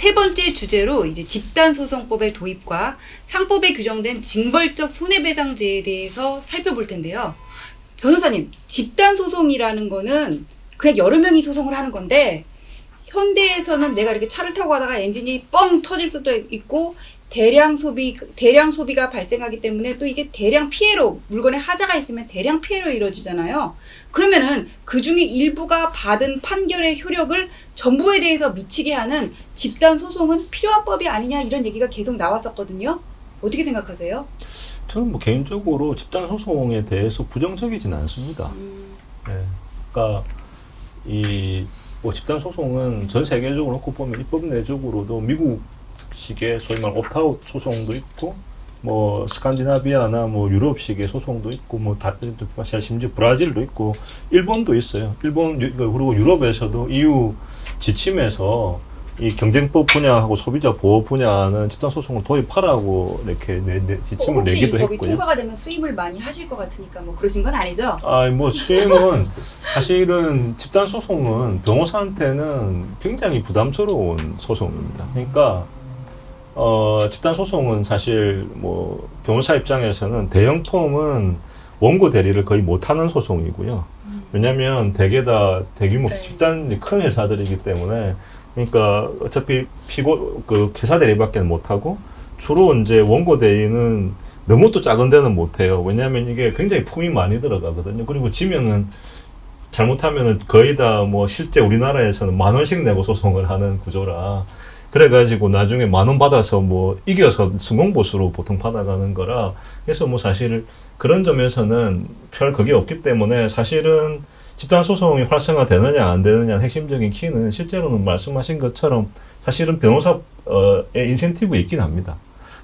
세 번째 주제로 이제 집단소송법의 도입과 상법에 규정된 징벌적 손해배상제에 대해서 살펴볼 텐데요. 변호사님, 집단소송이라는 거는 그냥 여러 명이 소송을 하는 건데 현대에서는 내가 이렇게 차를 타고 가다가 엔진이 뻥 터질 수도 있고 대량 소비가 발생하기 때문에 또 이게 대량 피해로 물건에 하자가 있으면 대량 피해로 이루어지잖아요. 그러면은 그 중에 일부가 받은 판결의 효력을 전부에 대해서 미치게 하는 집단 소송은 필요한 법이 아니냐 이런 얘기가 계속 나왔었거든요. 어떻게 생각하세요? 저는 뭐 개인적으로 집단 소송에 대해서 부정적이진 않습니다. 네. 그러니까 이 뭐 집단 소송은 전 세계적으로 놓고 보면 입법 내적으로도 미국식의 소위 말 옵트아웃 소송도 있고, 뭐 스칸디나비아나 뭐 유럽식의 소송도 있고, 뭐 심지어 브라질도 있고, 일본도 있어요. 일본 그리고 유럽에서도 EU 지침에서 이 경쟁법 분야하고 소비자 보호 분야는 집단 소송을 도입하라고 이렇게 지침을 내기도 했고요. 혹시 법이 통과가 되면 수임을 많이 하실 것 같으니까 뭐 그러신 건 아니죠? 뭐 수임은 사실은 집단 소송은 변호사한테는 굉장히 부담스러운 소송입니다. 그러니까 집단 소송은 사실 뭐 변호사 입장에서는 대형 폼은 원고 대리를 거의 못하는 소송이고요. 왜냐하면 대개 다 대규모 집단 큰 회사들이기 때문에. 그러니까 어차피 회사 대리밖에 못하고 주로 이제 원고 대리는 너무 또 작은 데는 못해요. 왜냐하면 이게 굉장히 품이 많이 들어가거든요. 그리고 지면은 잘못하면은 거의 다 뭐 실제 우리나라에서는 10,000원씩 내고 소송을 하는 구조라 그래가지고 나중에 10,000원 받아서 뭐 이겨서 승공보수로 보통 받아가는 거라 그래서 뭐 사실 그런 점에서는 별 그게 없기 때문에 사실은 집단 소송이 활성화되느냐 안 되느냐 핵심적인 키는 실제로는 말씀하신 것처럼 사실은 변호사의 인센티브가 있긴 합니다.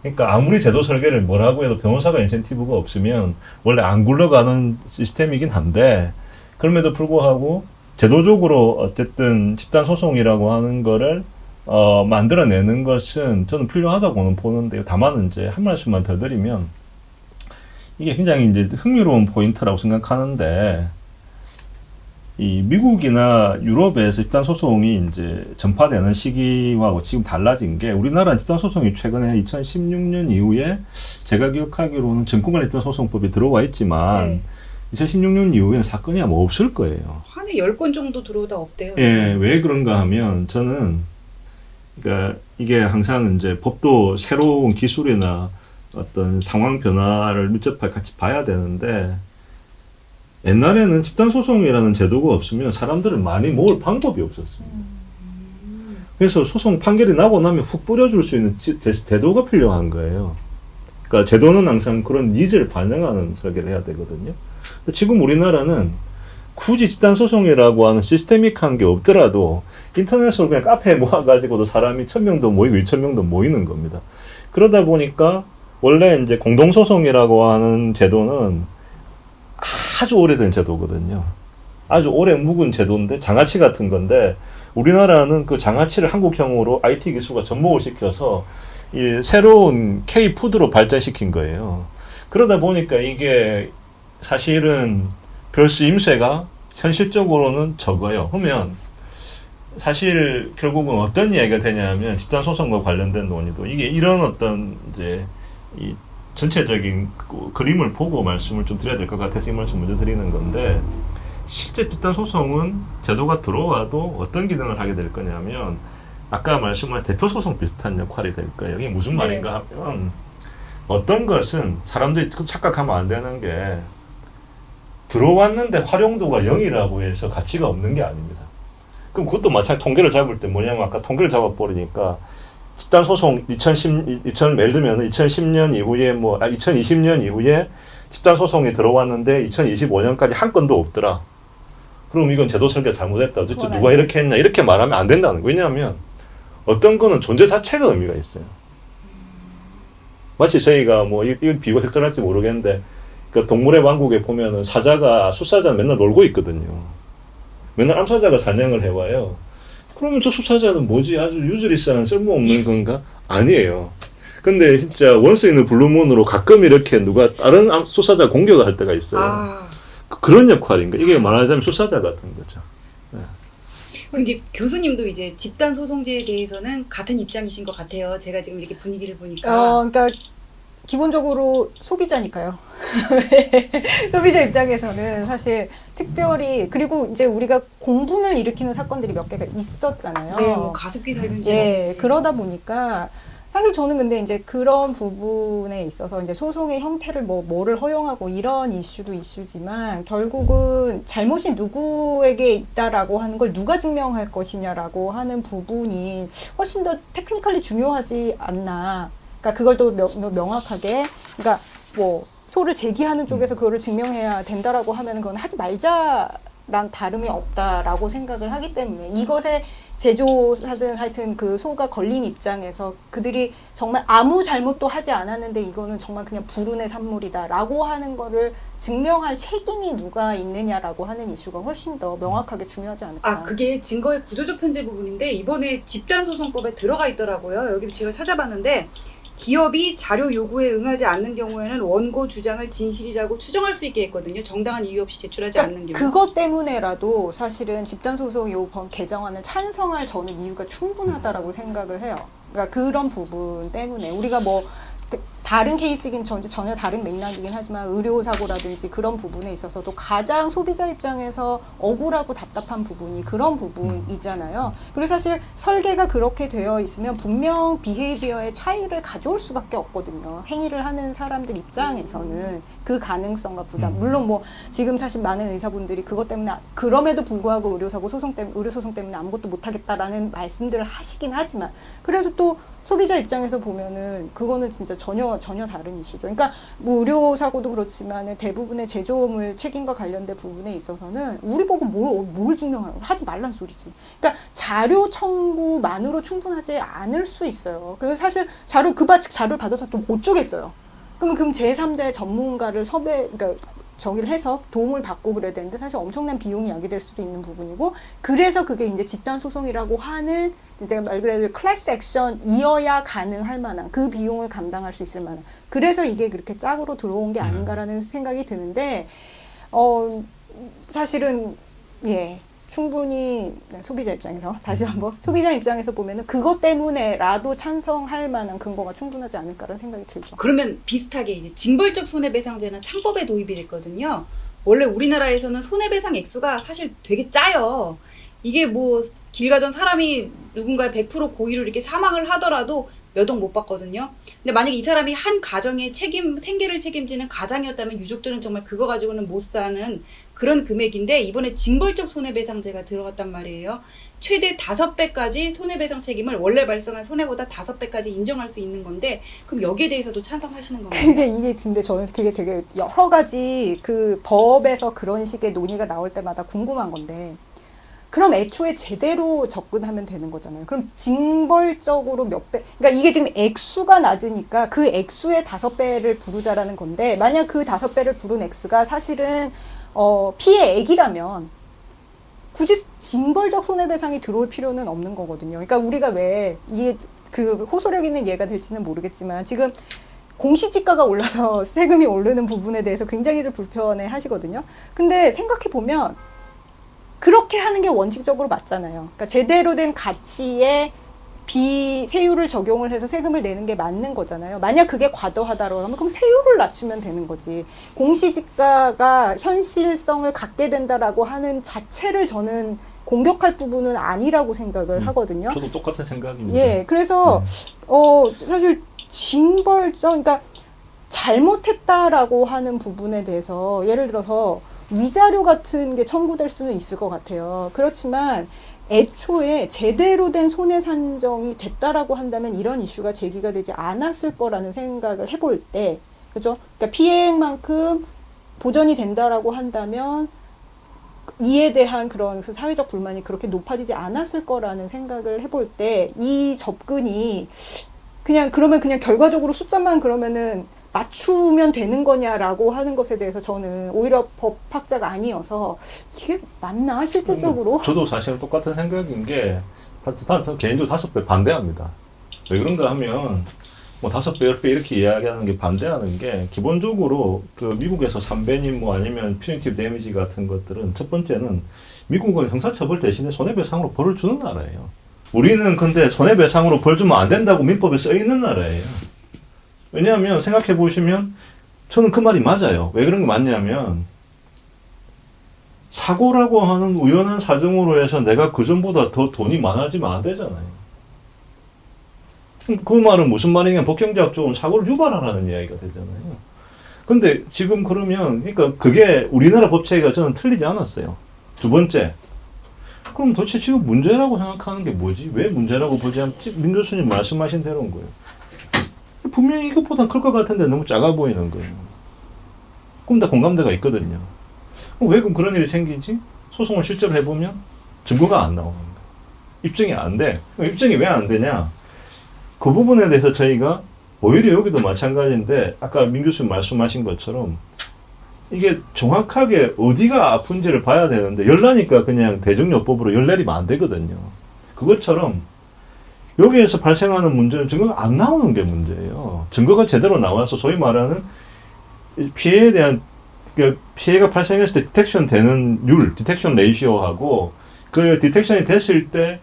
그러니까 아무리 제도 설계를 뭐라고 해도 변호사가 인센티브가 없으면 원래 안 굴러가는 시스템이긴 한데 그럼에도 불구하고 제도적으로 어쨌든 집단 소송이라고 하는 거를 만들어내는 것은 저는 필요하다고는 보는데요. 다만 이제 한 말씀만 더 드리면 이게 굉장히 이제 흥미로운 포인트라고 생각하는데 이 미국이나 유럽에서 집단 소송이 이제 전파되는 시기와 지금 달라진 게 우리나라 집단 소송이 최근에 2016년 이후에 제가 기억하기로는 증권관리집단 소송법이 들어와 있지만 2016년 이후에는 사건이 아마 없을 거예요. 한 해 10건 정도 들어오다 없대요. 예, 왜 그런가 하면 저는 그러니까 이게 항상 이제 법도 새로운 기술이나 어떤 상황 변화를 밀접하게 같이 봐야 되는데 옛날에는 집단소송이라는 제도가 없으면 사람들을 많이 모을 방법이 없었습니다. 그래서 소송 판결이 나고 나면 훅 뿌려줄 수 있는 제도가 필요한 거예요. 그러니까 제도는 항상 그런 니즈를 반영하는 설계를 해야 되거든요. 근데 지금 우리나라는 굳이 집단소송이라고 하는 시스테믹한 게 없더라도 인터넷으로 그냥 카페에 모아가지고도 사람이 1,000명도 모이고 2,000명도 모이는 겁니다. 그러다 보니까 원래 이제 공동소송이라고 하는 제도는 아주 오래된 제도거든요. 아주 오래 묵은 제도인데 장아찌 같은 건데 우리나라는 그 장아찌를 한국형으로 IT 기술과 접목을 시켜서 이 새로운 K푸드로 발전시킨 거예요. 그러다 보니까 이게 사실은 별수 임세가 현실적으로는 적어요. 그러면 사실 결국은 어떤 이야기가 되냐면 집단 소송과 관련된 논의도 이게 이런 어떤 이제 이 전체적인 그림을 보고 말씀을 좀 드려야 될 것 같아서 이 말씀 먼저 드리는 건데 실제 집단 소송은 제도가 들어와도 어떤 기능을 하게 될 거냐면 아까 말씀한 대표 소송 비슷한 역할이 될 거예요. 이게 무슨 말인가 하면 어떤 것은 사람들이 착각하면 안 되는 게 들어왔는데 활용도가 0이라고 해서 가치가 없는 게 아닙니다. 그럼 그것도 마찬가지 통계를 잡을 때 뭐냐면 아까 통계를 잡아버리니까 집단 소송 예를 들면 2010년 이후에 2020년 이후에 집단 소송이 들어왔는데 2025년까지 한 건도 없더라. 그럼 이건 제도 설계가 잘못했다. 어쨌든 누가 이렇게 했냐 이렇게 말하면 안 된다는 거예요. 왜냐하면 어떤 거는 존재 자체가 의미가 있어요. 마치 저희가 이건 비교 적절할지 모르겠는데 그 동물의 왕국에 보면은 사자가 숫사자는 맨날 놀고 있거든요. 맨날 암사자가 사냥을 해와요. 그러면 저 숫사자는 뭐지? 아주 유즈리스한 쓸모없는 건가? 아니에요. 근데 진짜 원스 있는 블루문으로 가끔 이렇게 누가 다른 숫사자 공격을 할 때가 있어요. 그런 역할인 거예요. 이게 말하자면 숫사자 같은 거죠. 네. 그 이제 교수님도 이제 집단 소송제에 대해서는 같은 입장이신 것 같아요. 제가 지금 이렇게 분위기를 보니까. 그러니까 기본적으로 소비자니까요. 소비자 입장에서는 사실 특별히 그리고 이제 우리가 공분을 일으키는 사건들이 몇 개가 있었잖아요. 네, 뭐 가습기 살균제. 예, 그러다 보니까 사실 저는 근데 이제 그런 부분에 있어서 이제 소송의 형태를 뭐를 허용하고 이런 이슈도 이슈지만 결국은 잘못이 누구에게 있다라고 하는 걸 누가 증명할 것이냐라고 하는 부분이 훨씬 더 테크니컬리 중요하지 않나. 그러니까 그걸 또 명확하게 그러니까 뭐 소를 제기하는 쪽에서 그거를 증명해야 된다라고 하면 그건 하지 말자랑 다름이 없다라고 생각을 하기 때문에 이것에 제조사든 하여튼 그 소가 걸린 입장에서 그들이 정말 아무 잘못도 하지 않았는데 이거는 정말 그냥 불운의 산물이다라고 하는 거를 증명할 책임이 누가 있느냐라고 하는 이슈가 훨씬 더 명확하게 중요하지 않을까. 아, 그게 증거의 구조적 편제 부분인데 이번에 집단소송법에 들어가 있더라고요. 여기 제가 찾아봤는데 기업이 자료 요구에 응하지 않는 경우에는 원고 주장을 진실이라고 추정할 수 있게 했거든요. 정당한 이유 없이 제출하지 않는 경우. 그것 때문에라도 사실은 집단소송 요번 개정안을 찬성할 저는 이유가 충분하다라고 생각을 해요. 그러니까 그런 부분 때문에 우리가 뭐 다른 케이스긴 전혀 다른 맥락이긴 하지만 의료사고라든지 그런 부분에 있어서도 가장 소비자 입장에서 억울하고 답답한 부분이 그런 부분이잖아요. 그리고 사실 설계가 그렇게 되어 있으면 분명 비헤이비어의 차이를 가져올 수밖에 없거든요. 행위를 하는 사람들 입장에서는 그 가능성과 부담. 물론 뭐 지금 사실 많은 의사분들이 그것 때문에 그럼에도 불구하고 의료소송 때문에 아무것도 못하겠다라는 말씀들을 하시긴 하지만 그래도 또 소비자 입장에서 보면은 그거는 진짜 전혀 다른 이슈죠. 그러니까 뭐 의료 사고도 그렇지만 대부분의 제조물 책임과 관련된 부분에 있어서는 우리 보고 뭘 증명하고 하지 말란 소리지. 그러니까 자료 청구만으로 충분하지 않을 수 있어요. 그래서 사실 자료를 받아서 또 못 주겠어요. 그럼 제3자의 전문가를 그러니까 저기를 해서 도움을 받고 그래야 되는데 사실 엄청난 비용이 야기될 수도 있는 부분이고 그래서 그게 이제 집단 소송이라고 하는 이제 말 그대로 클래스 액션이어야 가능할 만한 그 비용을 감당할 수 있을 만한 그래서 이게 그렇게 짝으로 들어온 게 아닌가라는 생각이 드는데 사실은 예 충분히 소비자 입장에서 다시 한번 소비자 입장에서 보면은 그것 때문에라도 찬성할 만한 근거가 충분하지 않을까라는 생각이 들죠. 그러면 비슷하게 이제 징벌적 손해배상제는 상법에 도입이 됐거든요. 원래 우리나라에서는 손해배상 액수가 사실 되게 짜요. 이게 뭐 길 가던 사람이 누군가의 100% 고의로 이렇게 사망을 하더라도 몇 억 못 받거든요. 근데 만약에 이 사람이 한 가정의 생계를 책임지는 가장이었다면 유족들은 정말 그거 가지고는 못 사는 그런 금액인데 이번에 징벌적 손해배상제가 들어갔단 말이에요. 최대 5배까지 손해배상 책임을 원래 발생한 손해보다 5배까지 인정할 수 있는 건데 그럼 여기에 대해서도 찬성하시는 건가요? 근데 저는 그게 되게 여러 가지 그 법에서 그런 식의 논의가 나올 때마다 궁금한 건데 그럼 애초에 제대로 접근하면 되는 거잖아요. 그럼 징벌적으로 몇 배, 그러니까 이게 지금 액수가 낮으니까 그 액수의 5배를 부르자라는 건데, 만약 그 5배를 부른 액수가 사실은, 피해 액이라면, 굳이 징벌적 손해배상이 들어올 필요는 없는 거거든요. 그러니까 우리가 왜, 이게 그 호소력 있는 예가 될지는 모르겠지만, 지금 공시지가가 올라서 세금이 오르는 부분에 대해서 굉장히들 불편해 하시거든요. 근데 생각해보면, 그렇게 하는 게 원칙적으로 맞잖아요. 그러니까 제대로 된 가치에 세율을 적용을 해서 세금을 내는 게 맞는 거잖아요. 만약 그게 과도하다고 하면 그럼 세율을 낮추면 되는 거지. 공시지가가 현실성을 갖게 된다라고 하는 자체를 저는 공격할 부분은 아니라고 생각을 하거든요. 저도 똑같은 생각입니다. 예, 그래서 사실 그러니까 잘못했다라고 하는 부분에 대해서 예를 들어서 위자료 같은 게 청구될 수는 있을 것 같아요. 그렇지만 애초에 제대로 된 손해 산정이 됐다라고 한다면 이런 이슈가 제기가 되지 않았을 거라는 생각을 해볼 때, 그죠? 그러니까 피해액만큼 보전이 된다라고 한다면 이에 대한 그런 그 사회적 불만이 그렇게 높아지지 않았을 거라는 생각을 해볼 때 이 접근이 그러면 그냥 결과적으로 숫자만 그러면은 맞추면 되는 거냐라고 하는 것에 대해서 저는 오히려 법학자가 아니어서 이게 맞나 실질적으로? 저도 사실 똑같은 생각인 게 개인적으로 5배 반대합니다. 왜 그런가 하면 뭐 5배, 10배 이렇게 이야기하는 게 반대하는 게 기본적으로 그 미국에서 3배니 뭐 아니면 퓨니티브 데미지 같은 것들은 첫 번째는 미국은 형사처벌 대신에 손해배상으로 벌을 주는 나라예요. 우리는 근데 손해배상으로 벌 주면 안 된다고 민법에 써 있는 나라예요. 왜냐하면 생각해 보시면 저는 그 말이 맞아요. 왜 그런 게 맞냐면 사고라고 하는 우연한 사정으로 해서 내가 그 전보다 더 돈이 많아지면 안 되잖아요. 그 말은 무슨 말이냐면 법경제학 쪽은 사고를 유발하라는 이야기가 되잖아요. 근데 지금 그러면 그러니까 그게 우리나라 법체계가 저는 틀리지 않았어요. 두 번째, 그럼 도대체 지금 문제라고 생각하는 게 뭐지? 왜 문제라고 보지 않지? 민 교수님 말씀하신 대로인 거예요. 분명히 이것보다 클 것 같은데 너무 작아 보이는 거예요. 그럼 다 공감대가 있거든요. 왜 그럼 그런 일이 생기지? 소송을 실제로 해보면 증거가 안 나오는 거예요. 입증이 안 돼. 입증이 왜 안 되냐? 그 부분에 대해서 저희가 오히려 여기도 마찬가지인데 아까 민 교수님 말씀하신 것처럼 이게 정확하게 어디가 아픈지를 봐야 되는데 열나니까 그냥 대증요법으로 열 내리면 안 되거든요. 그것처럼 여기에서 발생하는 문제는 증거가 안 나오는 게 문제예요. 증거가 제대로 나와서 소위 말하는 피해에 대한 그러니까 피해가 발생했을 때 디텍션 되는 율, 디텍션 레이시오하고 그 디텍션이 됐을 때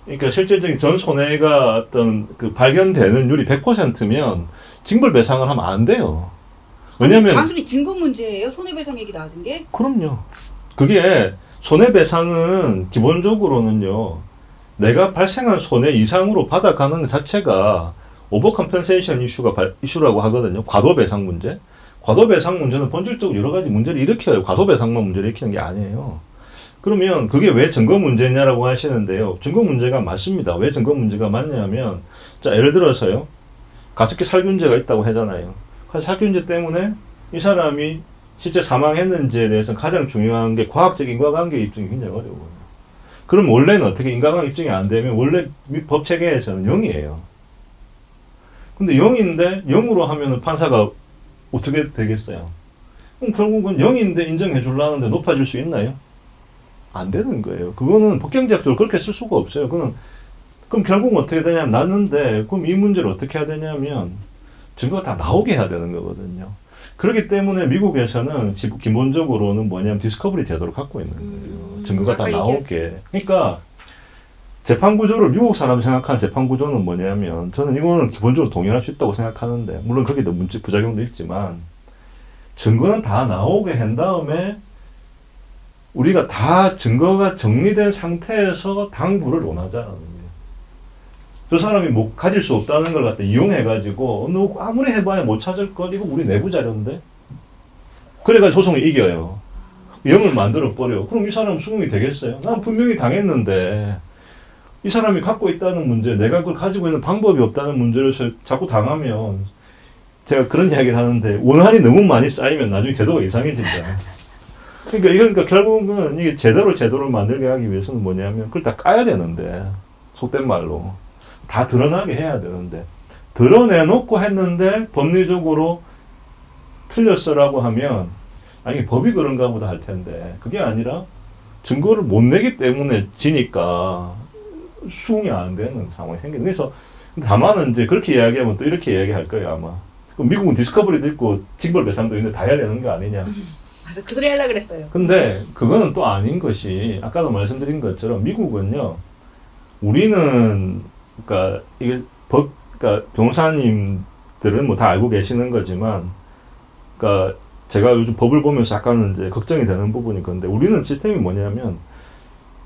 그러니까 실질적인 전 손해가 어떤 그 발견되는 율이 100%면 징벌 배상을 하면 안 돼요. 왜냐면 단순히 증거 문제예요. 손해배상 얘기 나와준 게. 그럼요. 그게 손해배상은 기본적으로는요. 내가 발생한 손해 이상으로 받아가는 것 자체가 오버컴펜세이션 이슈라고 하거든요. 과도배상 문제. 과도배상 문제는 본질적으로 여러 가지 문제를 일으켜요. 과소배상만 문제를 일으키는 게 아니에요. 그러면 그게 왜 증거 문제냐라고 하시는데요. 증거 문제가 맞습니다. 왜 증거 문제가 맞냐면 자 예를 들어서요. 가습기 살균제가 있다고 하잖아요. 살균제 때문에 이 사람이 실제 사망했는지에 대해서 가장 중요한 게 과학적 인과관계 입증이 굉장히 어려워요. 그럼 원래는 어떻게 인과관계 입증이 안 되면 원래 법 체계에서는 0이에요. 근데 0인데 0으로 하면은 판사가 어떻게 되겠어요? 그럼 결국은 0인데 인정해 주려는데 높아질 수 있나요? 안 되는 거예요. 그거는 법경제학적으로 그렇게 쓸 수가 없어요. 그럼 결국은 어떻게 되냐면 났는데 그럼 이 문제를 어떻게 해야 되냐면 증거가 다 나오게 해야 되는 거거든요. 그렇기 때문에 미국에서는 기본적으로는 뭐냐면 디스커버리 제도를 갖고 있는 거예요. 증거가 다 나오게. 그러니까 재판 구조를 미국 사람이 생각하는 재판 구조는 뭐냐면 저는 이거는 기본적으로 동의할 수 있다고 생각하는데 물론 거기도 부작용도 있지만 증거는 다 나오게 한 다음에 우리가 다 증거가 정리된 상태에서 당부를 논하자는 거예요. 저 사람이 뭐 가질 수 없다는 걸 갖다 이용해가지고 너 아무리 해봐야 못 찾을 것 이거 우리 내부 자료인데 그래가지고 소송을 이겨요. 0을 만들어 버려. 그럼 이 사람 수긍이 되겠어요? 난 분명히 당했는데 이 사람이 갖고 있다는 문제, 내가 그걸 가지고 있는 방법이 없다는 문제를 자꾸 당하면 제가 그런 이야기를 하는데 원한이 너무 많이 쌓이면 나중에 제도가 이상해진다. 그러니까 결국은 이게 제도를 만들게 하기 위해서는 뭐냐면 그걸 다 까야 되는데 속된 말로 다 드러나게 해야 되는데 드러내놓고 했는데 법리적으로 틀렸어라고 하면 아니 법이 그런가 보다 할 텐데 그게 아니라 증거를 못 내기 때문에 지니까 수긍이 안 되는 상황이 생기는. 그래서 다만은 이제 그렇게 이야기하면 또 이렇게 이야기할 거예요 아마. 그럼 미국은 디스커버리도 있고 징벌 배상도 있는데 다 해야 되는 거 아니냐. 맞아, 그 소리 하려고 그랬어요. 근데 그거는 또 아닌 것이 아까도 말씀드린 것처럼 미국은요. 우리는 그러니까 이게 그러니까 변호사님들은 뭐 다 알고 계시는 거지만, 그러니까 제가 요즘 법을 보면서 약간은 이제 걱정이 되는 부분이 건데 우리는 시스템이 뭐냐면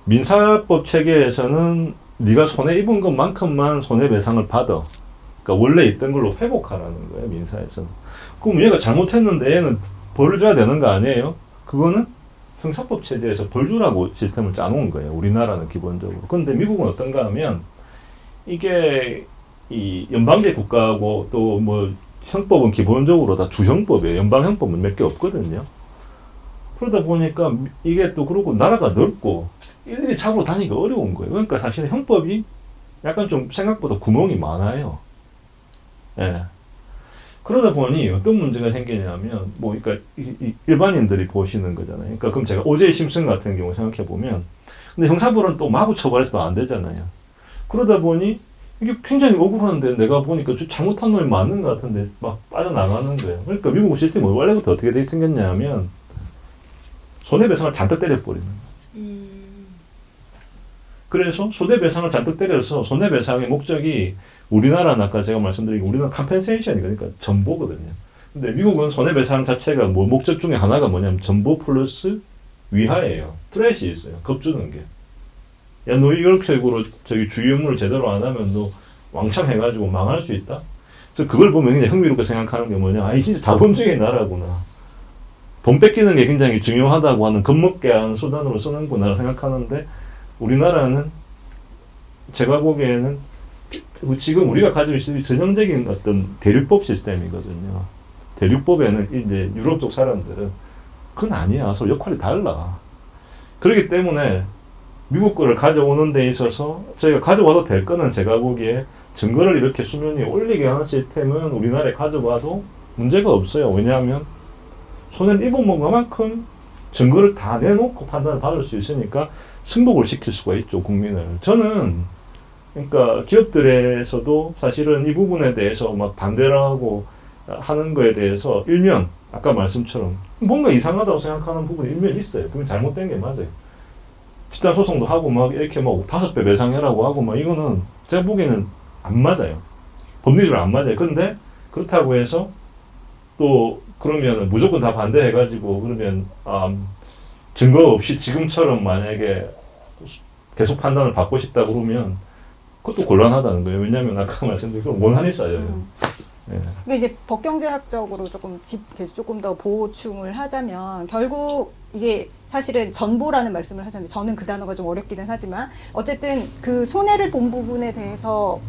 민사법 체계에서는 네가 손해 입은 것만큼만 손해배상을 받아. 그러니까 원래 있던 걸로 회복하라는 거예요 민사에서는. 그럼 얘가 잘못했는데 얘는 벌을 줘야 되는 거 아니에요? 그거는 형사법 체제에서 벌 주라고 시스템을 짜놓은 거예요. 우리나라는 기본적으로. 근데 미국은 어떤가 하면 이게 이 연방제 국가고 또 뭐 형법은 기본적으로 다 주형법이에요. 연방형법은 몇 개 없거든요. 그러다 보니까 이게 또 그러고 나라가 넓고 일일이 잡으러 다니기가 어려운 거예요. 그러니까 사실 형법이 약간 좀 생각보다 구멍이 많아요. 예. 그러다 보니 어떤 문제가 생기냐면 뭐 그러니까 일반인들이 보시는 거잖아요. 그러니까 그럼 제가 오제이 심슨 같은 경우 생각해 보면 근데 형사벌은 또 마구 처벌해서도 안 되잖아요. 그러다 보니 이게 굉장히 억울한데 내가 보니까 잘못한 놈이 맞는 것 같은데 막 빠져나가는 거예요. 그러니까 미국 시스템이 원래부터 어떻게 돼 생겼냐면 손해배상을 잔뜩 때려버리는 거예요. 그래서 손해배상을 잔뜩 때려서 손해배상의 목적이 우리나라는 아까 제가 말씀드린 우리나라 컴펜세이션이 그러니까 전보거든요. 근데 미국은 손해배상 자체가 뭐 목적 중에 하나가 뭐냐면 전보 플러스 위하예요. 트래시 있어요. 겁주는 게. 야, 너 이런 식으로 저기 주요 업무를 제대로 안 하면 너 왕창 해가지고 망할 수 있다? 그래서 그걸 보면 굉장히 흥미롭게 생각하는 게 뭐냐. 아, 이 진짜 자본주의 나라구나. 돈 뺏기는 게 굉장히 중요하다고 하는 겁먹게 하는 수단으로 쓰는구나 생각하는데 우리나라는 제가 보기에는 지금 우리가 가지고 있는 전형적인 어떤 대륙법 시스템이거든요. 대륙법에는 이제 유럽 쪽 사람들은 그건 아니야. 서로 역할이 달라. 그렇기 때문에 미국 거를 가져오는 데 있어서 저희가 가져와도 될 거는 제가 보기에 증거를 이렇게 수면 위에 올리게 하는 시스템은 우리나라에 가져와도 문제가 없어요. 왜냐하면 손해를 입은 것만큼 증거를 다 내놓고 판단을 받을 수 있으니까 승복을 시킬 수가 있죠, 국민을. 저는 그러니까 기업들에서도 사실은 이 부분에 대해서 막 반대를 하고 하는 거에 대해서 일면 아까 말씀처럼 뭔가 이상하다고 생각하는 부분이 일면 있어요. 그건 잘못된 게 맞아요. 집단 소송도 하고 막 이렇게 막 5배 배상해라고 하고 막 이거는 제가 보기에는 안 맞아요. 법리적으로 안 맞아요. 근데 그렇다고 해서 또 그러면 무조건 다 반대해가지고 그러면 증거 없이 지금처럼 만약에 계속 판단을 받고 싶다 그러면 그것도 곤란하다는 거예요. 왜냐하면 아까 말씀드린 그 원한이 쌓여요. 네. 근데 이제 법경제학적으로 조금 더 보충을 하자면 결국 이게 사실은 전보라는 말씀을 하셨는데 저는 그 단어가 좀 어렵기는 하지만 어쨌든 그 손해를 본 부분에 대해서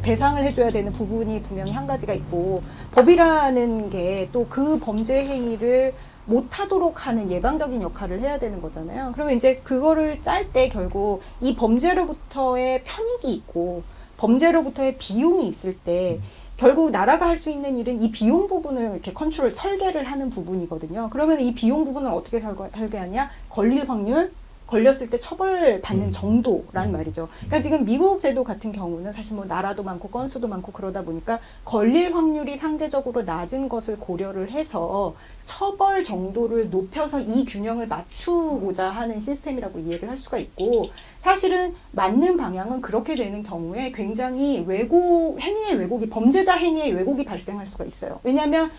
배상을 해줘야 되는 부분이 분명히 한 가지가 있고 법이라는 게 또 그 범죄 행위를 못하도록 하는 예방적인 역할을 해야 되는 거잖아요. 그러면 이제 그거를 짤 때 결국 이 범죄로부터의 편익이 있고 범죄로부터의 비용이 있을 때 결국 나라가 할 수 있는 일은 이 비용 부분을 이렇게 설계를 하는 부분이거든요. 그러면 이 비용 부분을 어떻게 설계하냐? 걸릴 확률, 걸렸을 때 처벌받는 정도란 말이죠. 그러니까 지금 미국 제도 같은 경우는 사실 뭐 나라도 많고 건수도 많고 그러다 보니까 걸릴 확률이 상대적으로 낮은 것을 고려를 해서 처벌 정도를 높여서 이 균형을 맞추고자 하는 시스템이라고 이해를 할 수가 있고 사실은 맞는 방향은 그렇게 되는 경우에 굉장히 범죄자 행위의 왜곡이 발생할 수가 있어요. 왜냐하면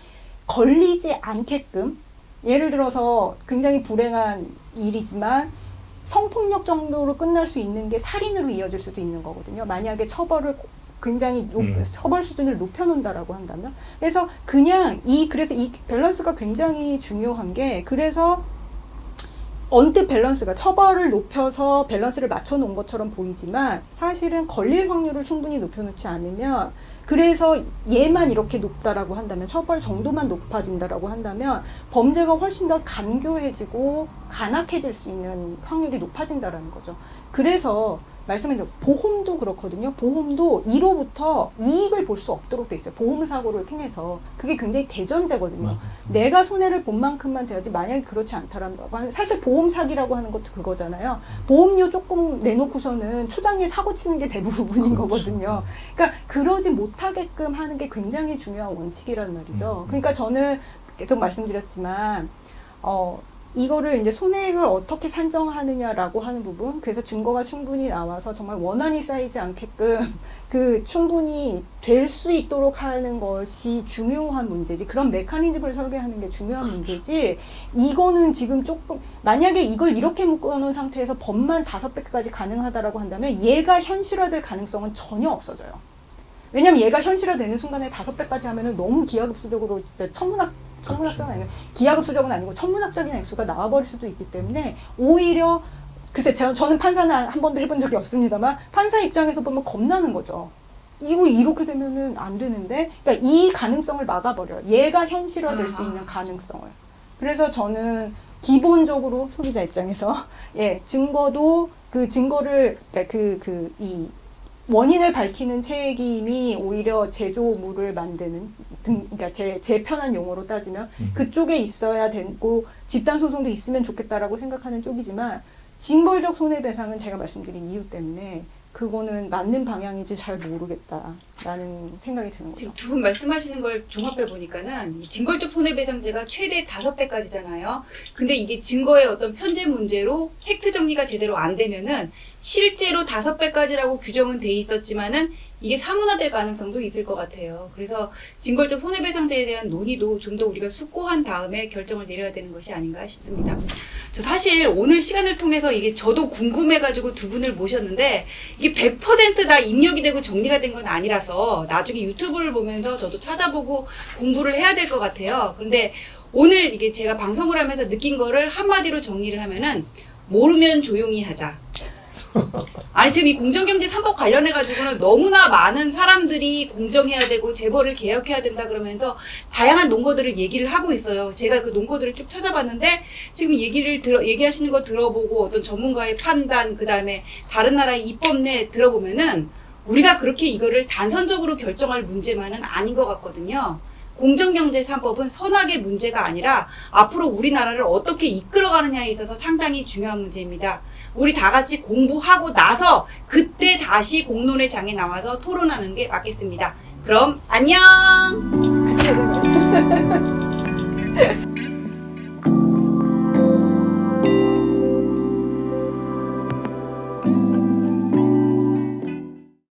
걸리지 않게끔 예를 들어서 굉장히 불행한 일이지만 성폭력 정도로 끝날 수 있는 게 살인으로 이어질 수도 있는 거거든요. 만약에 처벌을 굉장히 처벌 수준을 높여놓는다라고 한다면. 그래서 그래서 이 밸런스가 굉장히 중요한 게 그래서 언뜻 밸런스가 처벌을 높여서 밸런스를 맞춰놓은 것처럼 보이지만 사실은 걸릴 확률을 충분히 높여놓지 않으면 그래서 얘만 이렇게 높다라고 한다면 처벌 정도만 높아진다라고 한다면 범죄가 훨씬 더 간교해지고 간악해질 수 있는 확률이 높아진다라는 거죠. 그래서 말씀드린 보험도 그렇거든요. 보험도 1호부터 이익을 볼 수 없도록 돼 있어요. 보험 사고를 통해서. 그게 굉장히 대전제거든요. 내가 손해를 본 만큼만 돼야지 만약에 그렇지 않다라면 사실 보험 사기라고 하는 것도 그거잖아요. 보험료 조금 내놓고서는 초장에 사고 치는 게 대부분인 거거든요. 그러니까 그러지 못하게끔 하는 게 굉장히 중요한 원칙이란 말이죠. 그러니까 저는 계속 말씀드렸지만 이거를 이제 손해액을 어떻게 산정하느냐라고 하는 부분, 그래서 증거가 충분히 나와서 정말 원한이 쌓이지 않게끔 그 충분히 될 수 있도록 하는 것이 중요한 문제지, 그런 메커니즘을 설계하는 게 중요한 문제지, 이거는 지금 조금, 만약에 이걸 이렇게 묶어놓은 상태에서 법만 5배까지 가능하다라고 한다면 얘가 현실화될 가능성은 전혀 없어져요. 왜냐면 얘가 현실화되는 순간에 5배까지 하면은 너무 기하급수적으로 진짜 천문학적은 아니고 기하급수적은 아니고 천문학적인 액수가 나와버릴 수도 있기 때문에 오히려 글쎄 저는 판사는 한 번도 해본 적이 없습니다만 판사 입장에서 보면 겁나는 거죠. 이거 이렇게 되면은 안 되는데, 그러니까 이 가능성을 막아버려요. 얘가 현실화될 수 있는 가능성을. 그래서 저는 기본적으로 소비자 입장에서 증거도 그 증거를 이 원인을 밝히는 책임이 오히려 제조물을 만드는 그러니까 제 편한 용어로 따지면 그쪽에 있어야 되고 집단 소송도 있으면 좋겠다라고 생각하는 쪽이지만 징벌적 손해배상은 제가 말씀드린 이유 때문에 그거는 맞는 방향인지 잘 모르겠다라는 생각이 드는 거죠. 지금 두 분 말씀하시는 걸 종합해 보니까는 이 징벌적 손해배상제가 최대 5배까지잖아요. 근데 이게 증거의 어떤 편제 문제로 팩트 정리가 제대로 안 되면은 실제로 5배까지라고 규정은 돼 있었지만은 이게 사문화될 가능성도 있을 것 같아요. 그래서 징벌적 손해배상제에 대한 논의도 좀 더 우리가 숙고한 다음에 결정을 내려야 되는 것이 아닌가 싶습니다. 저 사실 오늘 시간을 통해서 이게 저도 궁금해가지고 두 분을 모셨는데 이게 100%다 입력이 되고 정리가 된 건 아니라서 나중에 유튜브를 보면서 저도 찾아보고 공부를 해야 될 것 같아요. 그런데 오늘 이게 제가 방송을 하면서 느낀 거를 한마디로 정리를 하면은 모르면 조용히 하자. 아니 지금 이 공정경제 3법 관련해가지고는 너무나 많은 사람들이 공정해야 되고 재벌을 개혁해야 된다 그러면서 다양한 논거들을 얘기를 하고 있어요. 제가 그 논거들을 쭉 찾아봤는데 지금 얘기하시는 거 들어보고 어떤 전문가의 판단 그 다음에 다른 나라의 입법 내 들어보면은 우리가 그렇게 이거를 단선적으로 결정할 문제만은 아닌 것 같거든요. 공정경제 3법은 선악의 문제가 아니라 앞으로 우리나라를 어떻게 이끌어가느냐에 있어서 상당히 중요한 문제입니다. 우리 다 같이 공부하고 나서 그때 다시 공론의 장에 나와서 토론하는 게 맞겠습니다. 그럼 안녕! 같이 해보자.